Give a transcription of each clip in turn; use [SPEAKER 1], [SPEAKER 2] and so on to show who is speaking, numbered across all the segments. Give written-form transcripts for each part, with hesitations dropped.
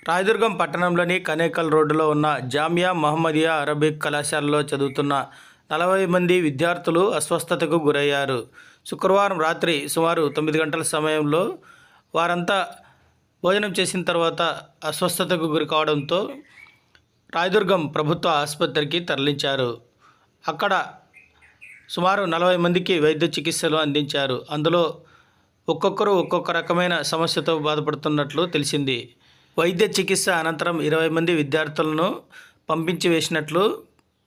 [SPEAKER 1] రాయదుర్గం పట్టణంలోని కనేకల్ రోడ్డులో ఉన్న జామియా మహమ్మదియా అరబిక్ కళాశాలలో చదువుతున్న 40 మంది విద్యార్థులు అస్వస్థతకు గురయ్యారు. శుక్రవారం రాత్రి సుమారు 9 గంటల సమయంలో వారంతా భోజనం చేసిన తర్వాత అస్వస్థతకు గురి కావడంతో రాయదుర్గం ప్రభుత్వ ఆసుపత్రికి తరలించారు. అక్కడ సుమారు 40 మందికి వైద్య చికిత్సలు అందించారు. అందులో ఒక్కొక్కరు ఒక్కొక్క రకమైన సమస్యతో బాధపడుతున్నట్లు తెలిసింది. వైద్య చికిత్స అనంతరం 20 మంది విద్యార్థులను పంపించి వేసినట్లు,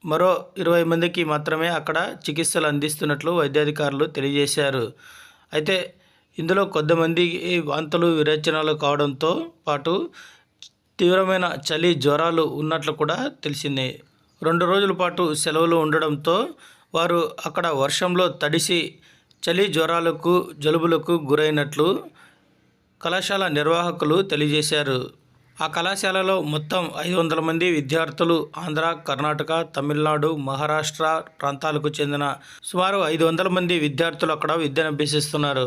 [SPEAKER 1] మరో 20 మందికి మాత్రమే అక్కడ చికిత్సలు అందిస్తున్నట్లు వైద్యాధికారులు తెలియజేశారు. అయితే ఇందులో కొద్దిమంది వాంతులు విరేచనాలు కావడంతో పాటు తీవ్రమైన చలి జ్వరాలు ఉన్నట్లు కూడా తెలిసింది. 2 రోజుల పాటు సెలవులు ఉండడంతో వారు అక్కడ వర్షంలో తడిసి చలి జ్వరాలకు జలుబులకు గురైనట్లు కళాశాల నిర్వాహకులు తెలియజేశారు. ఆ కళాశాలలో మొత్తం 500 మంది విద్యార్థులు ఆంధ్ర, కర్ణాటక, తమిళనాడు, మహారాష్ట్ర ప్రాంతాలకు చెందిన సుమారు 500 మంది విద్యార్థులు అక్కడ విద్యను అభ్యసిస్తున్నారు.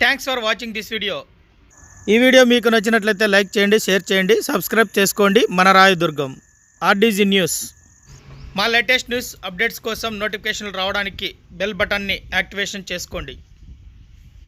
[SPEAKER 1] Thanks for watching this video. ఈ వీడియో మీకు నచ్చినట్లయితే లైక్ చేయండి, షేర్ చేయండి, సబ్స్క్రైబ్ చేసుకోండి. మన రాయదుర్గం ఆర్డీజీ న్యూస్. మా లేటెస్ట్ న్యూస్ అప్డేట్స్ కోసం నోటిఫికేషన్లు రావడానికి బెల్ బటన్ని యాక్టివేషన్ చేసుకోండి.